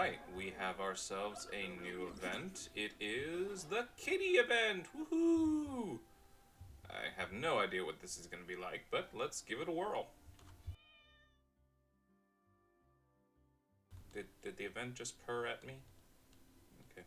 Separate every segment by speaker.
Speaker 1: Alright, we have ourselves a new event. It is the kitty event! Woohoo! I have no idea what this is going to be like, but let's give it a whirl. Did the event just purr at me? Okay.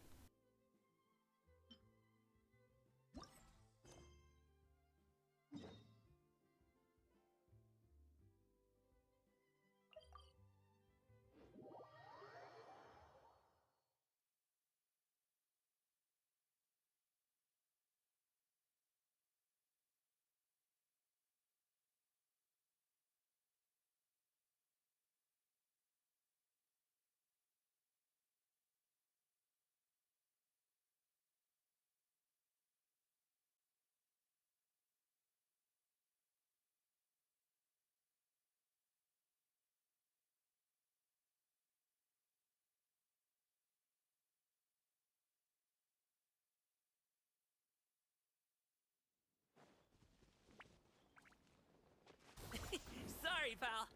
Speaker 2: Sorry, pal.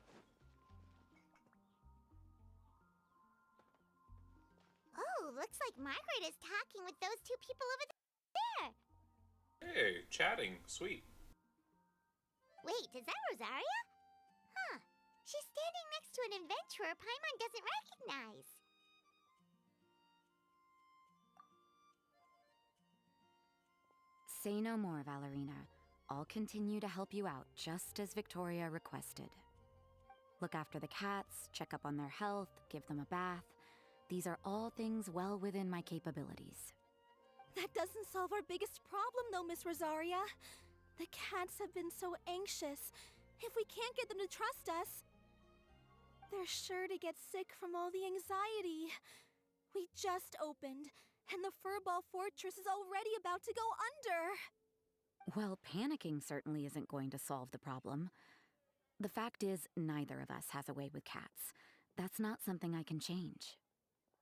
Speaker 3: Oh, looks like Margaret is talking with those two people over there.
Speaker 1: Hey, chatting. Sweet.
Speaker 3: Wait, is that Rosaria? Huh. She's standing next to an adventurer Paimon doesn't recognize.
Speaker 4: Say no more, Valerina. I'll continue to help you out, just as Victoria requested. Look after the cats, check up on their health, give them a bath. These are all things well within my capabilities.
Speaker 5: That doesn't solve our biggest problem, though, Miss Rosaria. The cats have been so anxious. If we can't get them to trust us, they're sure to get sick from all the anxiety. We just opened, and the Furball Fortress is already about to go under.
Speaker 4: Well, panicking certainly isn't going to solve the problem. The fact is, neither of us has a way with cats. That's not something I can change.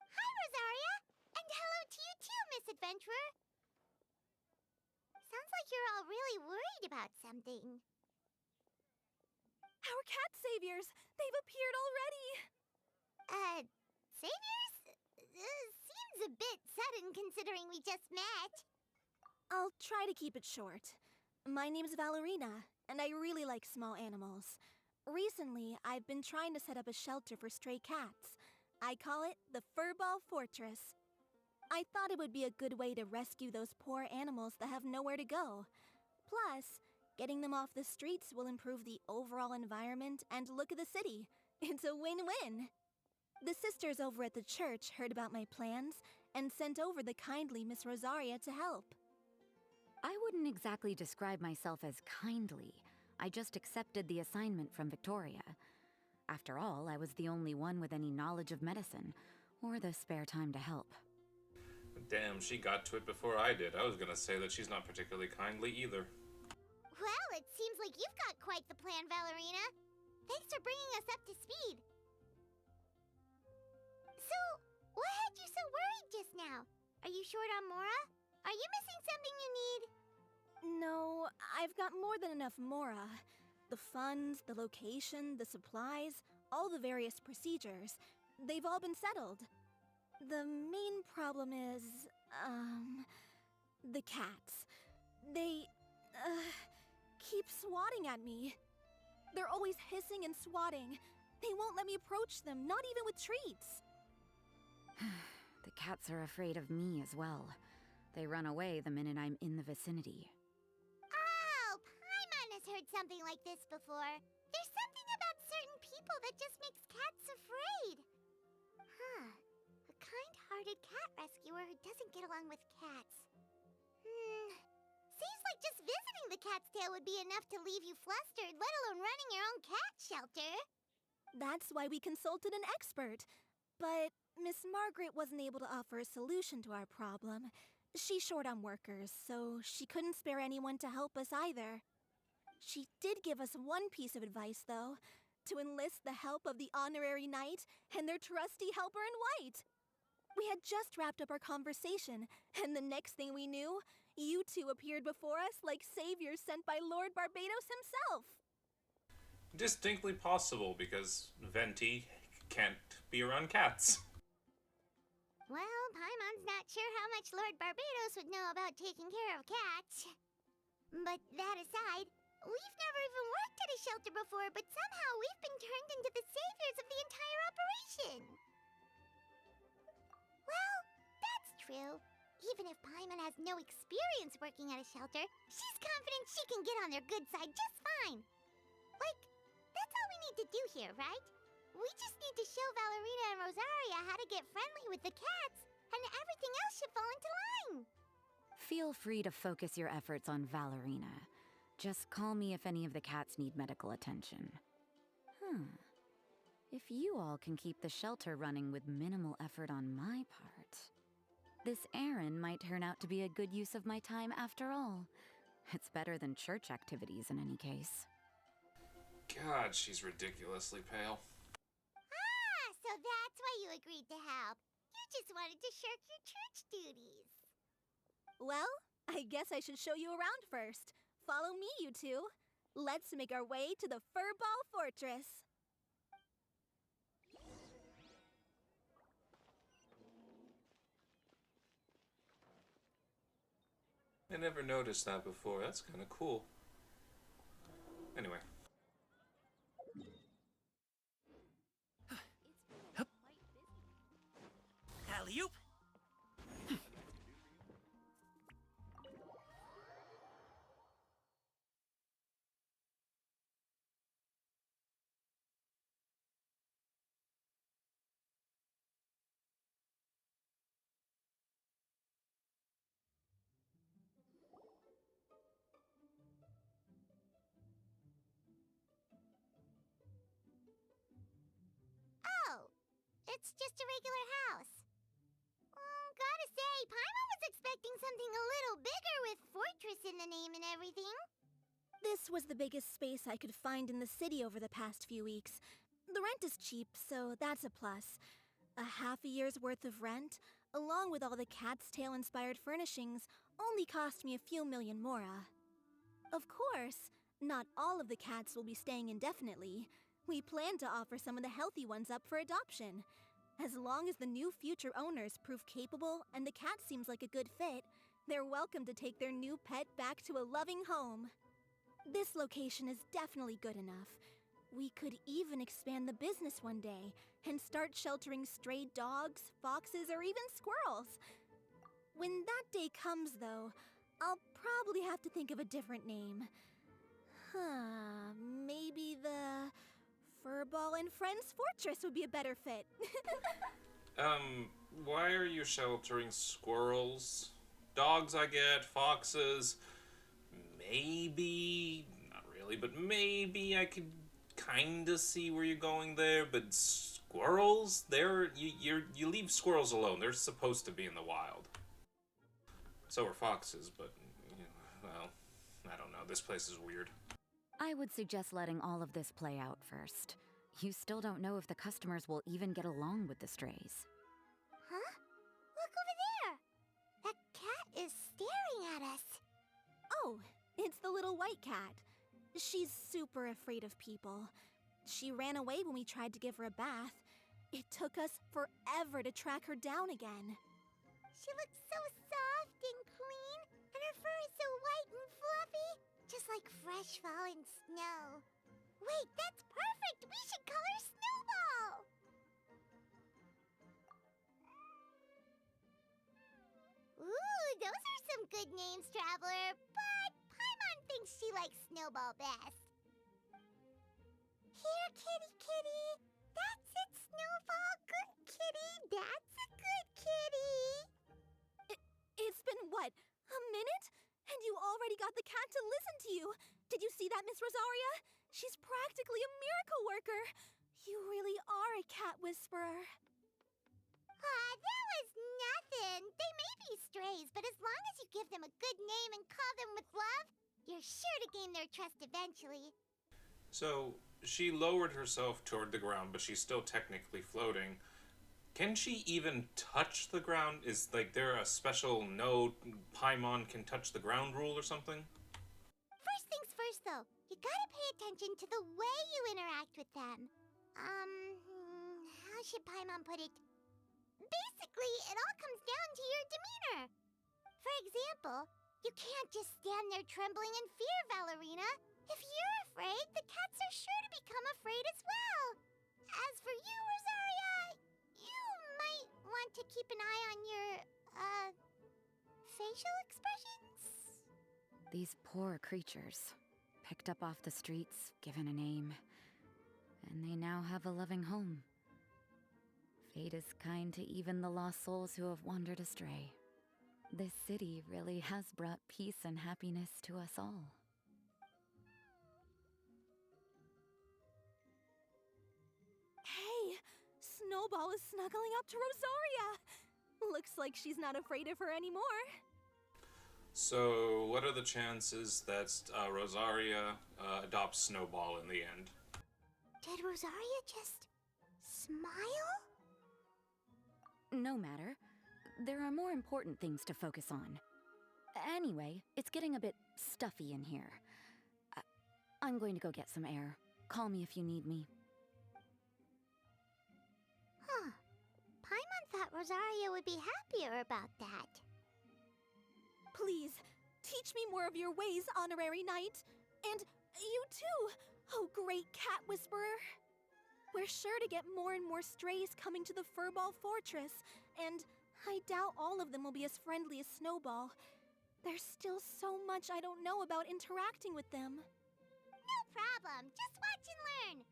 Speaker 3: Hi, Rosaria! And hello to you too, Miss Adventurer! Sounds like you're all really worried about something.
Speaker 5: Our cat saviors! They've appeared already!
Speaker 3: Saviors? Seems a bit sudden considering we just met.
Speaker 5: I'll try to keep it short. My name's Valerina, and I really like small animals. Recently, I've been trying to set up a shelter for stray cats. I call it the Furball Fortress. I thought it would be a good way to rescue those poor animals that have nowhere to go. Plus, getting them off the streets will improve the overall environment and look of the city. It's a win-win. The sisters over at the church heard about my plans and sent over the kindly Miss Rosaria to help.
Speaker 4: I wouldn't exactly describe myself as kindly. I just accepted the assignment from Victoria. After all, I was the only one with any knowledge of medicine, or the spare time to help.
Speaker 1: Damn, she got to it before I did. I was gonna say that she's not particularly kindly either.
Speaker 3: Well, it seems like you've got quite the plan, Valerina. Thanks for bringing us up to speed. So, what had you so worried just now? Are you short on Mora? Are you missing something you need?
Speaker 5: No, I've got more than enough Mora. The funds, the location, the supplies, all the various procedures. They've all been settled. The main problem is, the cats. They, keep swatting at me. They're always hissing and swatting. They won't let me approach them, not even with treats.
Speaker 4: The cats are afraid of me as well. They run away the minute I'm in the vicinity.
Speaker 3: Oh, Paimon has heard something like this before. There's something about certain people that just makes cats afraid. Huh. A kind-hearted cat rescuer who doesn't get along with cats. Seems like just visiting the cat's tail would be enough to leave you flustered, let alone running your own cat shelter.
Speaker 5: That's why we consulted an expert. But Miss Margaret wasn't able to offer a solution to our problem. She's short on workers, so she couldn't spare anyone to help us either. She did give us one piece of advice, though, to enlist the help of the Honorary Knight and their trusty helper in white. We had just wrapped up our conversation, and the next thing we knew, you two appeared before us like saviors sent by Lord Barbados himself.
Speaker 1: Distinctly possible, because Venti can't be around cats.
Speaker 3: Paimon's not sure how much Lord Barbados would know about taking care of cats. But that aside, we've never even worked at a shelter before, but somehow we've been turned into the saviors of the entire operation. Well, that's true. Even if Paimon has no experience working at a shelter, she's confident she can get on their good side just fine. Like, that's all we need to do here, right? We just need to show Valerina and Rosaria how to get friendly with the cats, and everything else should fall into line.
Speaker 4: Feel free to focus your efforts on Valerina. Just call me if any of the cats need medical attention. If you all can keep the shelter running with minimal effort on my part, this errand might turn out to be a good use of my time after all. It's better than church activities in any case.
Speaker 1: God, she's ridiculously pale.
Speaker 3: Ah, so that's why you agreed to help. You just wanted to shirk your church duties.
Speaker 5: Well, I guess I should show you around first. Follow me, you two. Let's make our way to the Furball Fortress.
Speaker 1: I never noticed that before. That's kind of cool. Anyway.
Speaker 2: Alley-oop.
Speaker 3: Oh, it's just a regular house. Gotta say, Paimon was expecting something a little bigger with Fortress in the name and everything.
Speaker 5: This was the biggest space I could find in the city over the past few weeks. The rent is cheap, so that's a plus. A half a year's worth of rent, along with all the Cat's Tail-inspired furnishings, only cost me a few million mora. Of course, not all of the cats will be staying indefinitely. We plan to offer some of the healthy ones up for adoption. As long as the new future owners prove capable and the cat seems like a good fit, they're welcome to take their new pet back to a loving home. This location is definitely good enough. We could even expand the business one day and start sheltering stray dogs, foxes, or even squirrels. When that day comes, though, I'll probably have to think of a different name. Maybe the Furball and Friends Fortress would be a better fit.
Speaker 1: Why are you sheltering squirrels? Dogs I get, foxes. Maybe, not really, but maybe I could kinda see where you're going there, but squirrels? You leave squirrels alone. They're supposed to be in the wild. So are foxes, but, well, I don't know. This place is weird.
Speaker 4: I would suggest letting all of this play out first. You still don't know if the customers will even get along with the strays.
Speaker 3: Huh? Look over there! That cat is staring at us.
Speaker 5: Oh, it's the little white cat. She's super afraid of people. She ran away when we tried to give her a bath. It took us forever to track her down again.
Speaker 3: She looks so soft and clean, and her fur is so white and fluffy, just like fresh fallen snow. Wait, that's perfect! We should call her Snowball! Ooh, those are some good names, Traveler, but Paimon thinks she likes Snowball best. Here, kitty kitty! That's it, Snowball! Good kitty! That's a good kitty!
Speaker 5: It's been what, a minute? And you already got the cat to listen to you. Did you see that, Miss Rosaria? She's practically a miracle worker. You really are a cat whisperer.
Speaker 3: That was nothing. They may be strays, but as long as you give them a good name and call them with love, you're sure to gain their trust eventually.
Speaker 1: So, she lowered herself toward the ground, but she's still technically floating. Can she even touch the ground? Is, there a special no Paimon can touch the ground rule or something?
Speaker 3: First things first, though. You gotta pay attention to the way you interact with them. How should Paimon put it? Basically, it all comes down to your demeanor. For example, you can't just stand there trembling in fear, Valerina. If you're afraid, the cats are sure to become afraid as well. As for you, Rosaria, you might want to keep an eye on your, facial expressions.
Speaker 4: These poor creatures, picked up off the streets, given a name, and they now have a loving home. Fate is kind to even the lost souls who have wandered astray. This city really has brought peace and happiness to us all.
Speaker 5: Hey, Snowball is snuggling up to Rosaria. Looks like she's not afraid of her anymore.
Speaker 1: So, what are the chances that Rosaria adopts Snowball in the end?
Speaker 3: Did Rosaria just smile?
Speaker 4: No matter. There are more important things to focus on. Anyway, it's getting a bit stuffy in here. I'm going to go get some air. Call me if you need me.
Speaker 3: Huh. Paimon thought Rosaria would be happier about that.
Speaker 5: Please, teach me more of your ways, Honorary Knight. And you too, oh great cat whisperer. We're sure to get more and more strays coming to the Furball Fortress, and I doubt all of them will be as friendly as Snowball. There's still so much I don't know about interacting with them.
Speaker 3: No problem. Just watch and learn.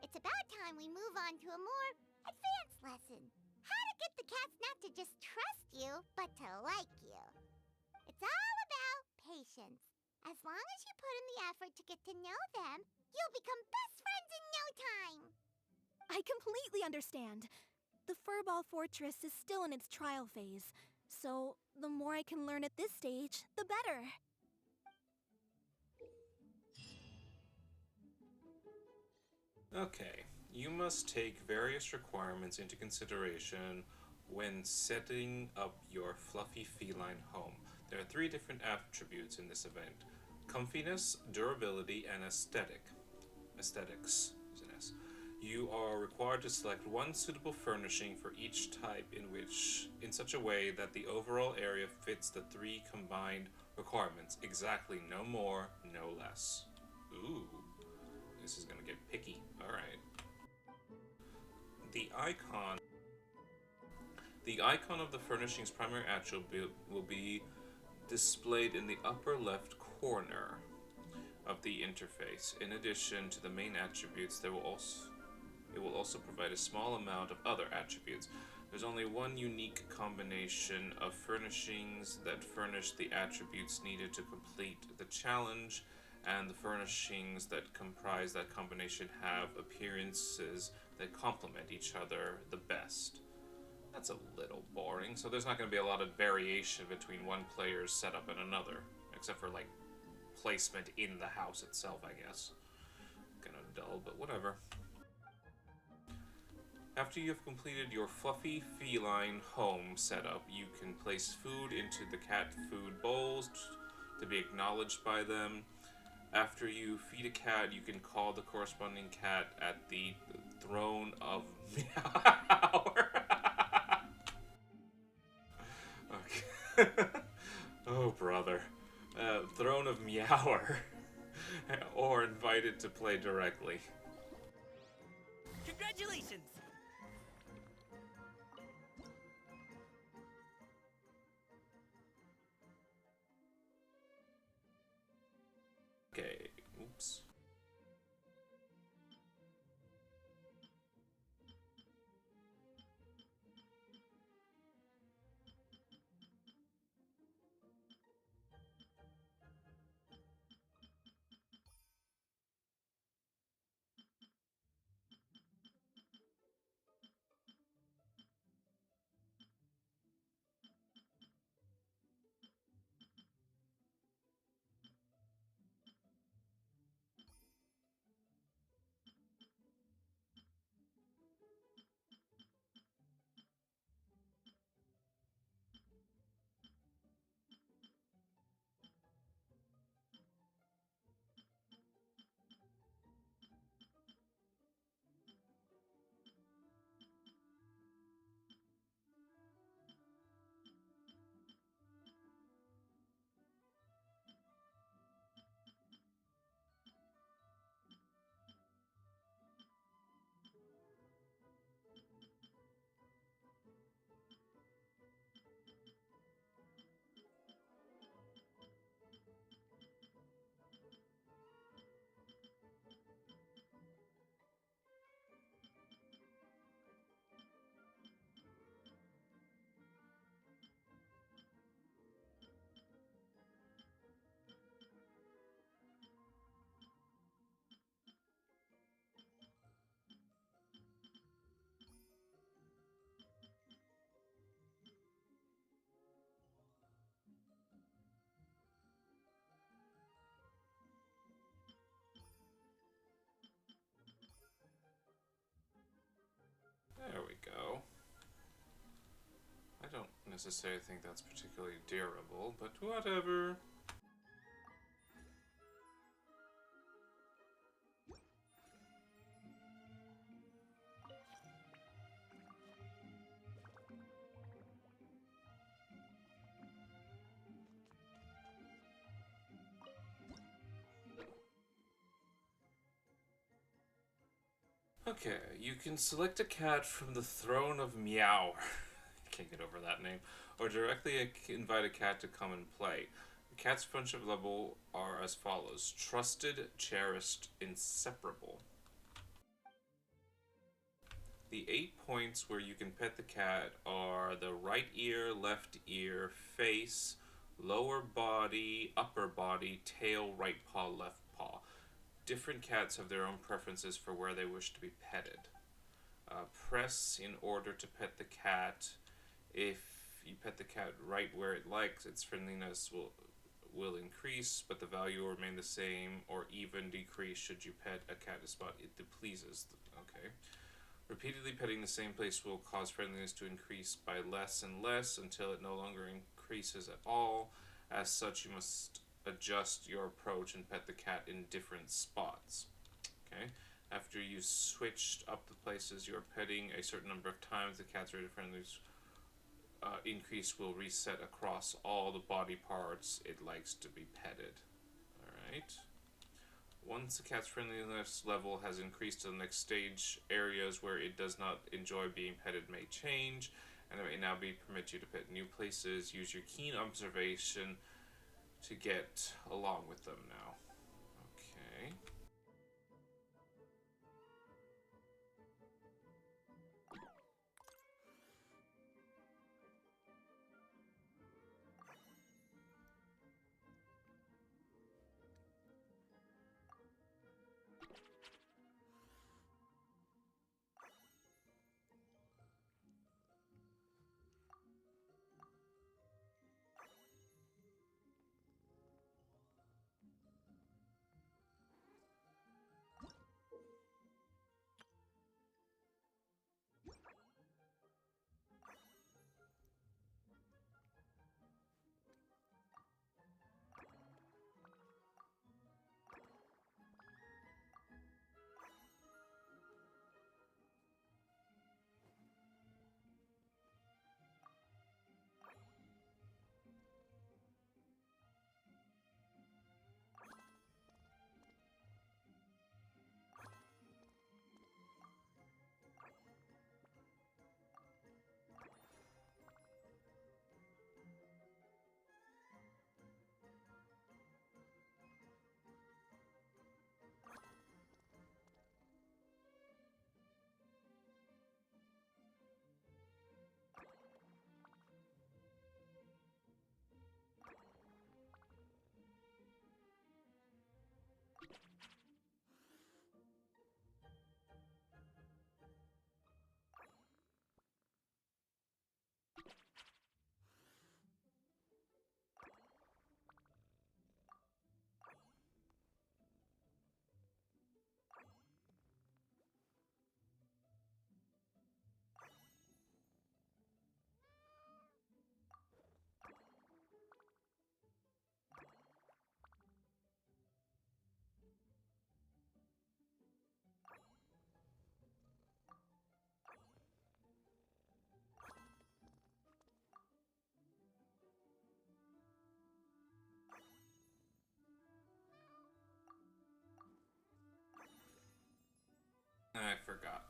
Speaker 3: It's about time we move on to a more advanced lesson. How to get the cats not to just trust you, but to like you. It's all about patience. As long as you put in the effort to get to know them, you'll become best friends in no time.
Speaker 5: I completely understand. The Furball Fortress is still in its trial phase, so the more I can learn at this stage, the better.
Speaker 1: Okay, you must take various requirements into consideration when setting up your fluffy feline home. There are 3 different attributes in this event: comfiness, durability, and aesthetics. Is an S. You are required to select one suitable furnishing for each type in such a way that the overall area fits the 3 combined requirements. Exactly, no more, no less. Ooh. This is gonna get picky. Alright. The icon of the furnishing's primary attribute will be displayed in the upper left corner of the interface. In addition to the main attributes, it will also provide a small amount of other attributes. There's only one unique combination of furnishings that furnish the attributes needed to complete the challenge, and the furnishings that comprise that combination have appearances that complement each other the best. That's a little boring, so there's not going to be a lot of variation between one player's setup and another, except for, like, placement in the house itself, I guess. Kind of dull, but whatever. After you have completed your fluffy feline home setup, you can place food into the cat food bowls to be acknowledged by them. After you feed a cat, you can call the corresponding cat at the throne of Meower. Okay. Oh, brother. Throne of Meower. Or invite it to play directly.
Speaker 2: Congratulations!
Speaker 1: Okay, oops. necessarily think that's particularly durable, but whatever. Okay, you can select a cat from the throne of Meow. Can't get over that name. Or directly invite a cat to come and play. The cat's friendship level are as follows: trusted, cherished, inseparable. The 8 points where you can pet the cat are the right ear, left ear, face, lower body, upper body, tail, right paw, left paw. Different cats have their own preferences for where they wish to be petted. Press in order to pet the cat. If you pet the cat right where it likes, its friendliness will increase, but the value will remain the same or even decrease should you pet a cat a spot it pleases. Okay. Repeatedly petting the same place will cause friendliness to increase by less and less until it no longer increases at all. As such, you must adjust your approach and pet the cat in different spots. Okay. After you switched up the places you're petting a certain number of times, the cat's rate of friendliness increase will reset across all the body parts it likes to be petted. Alright. Once the cat's friendliness level has increased to the next stage, areas where it does not enjoy being petted may change, and it may now be permit you to pet new places. Use your keen observation to get along with them now. Okay.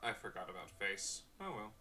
Speaker 1: I forgot about face. Oh well.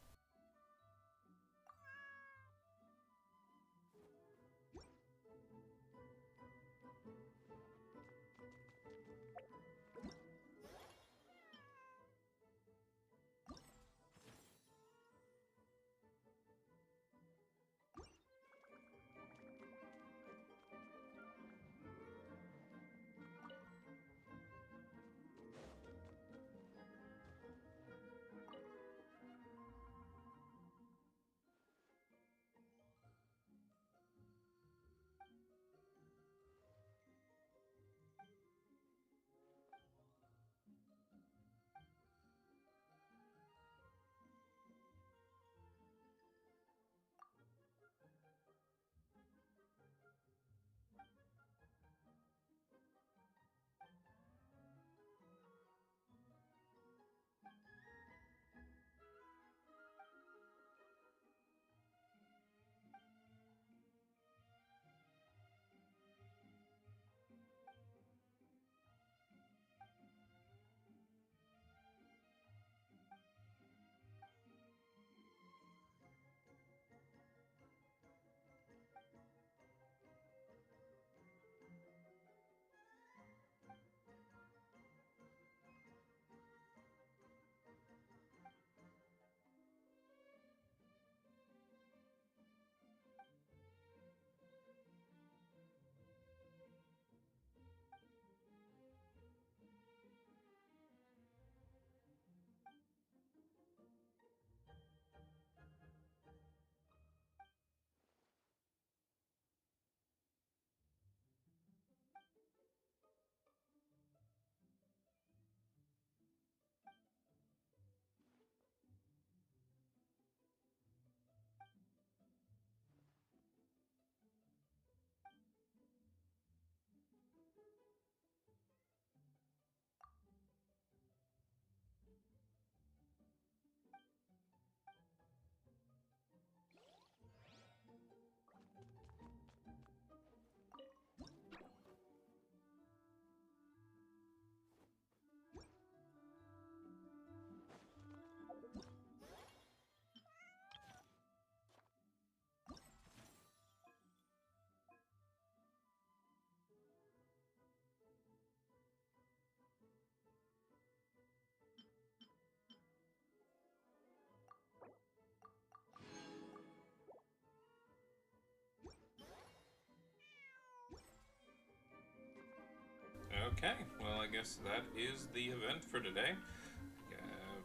Speaker 1: Okay, well, I guess that is the event for today.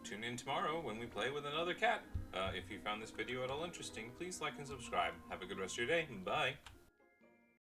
Speaker 1: Tune in tomorrow when we play with another cat. If you found this video at all interesting, please like and subscribe. Have a good rest of your day. Bye.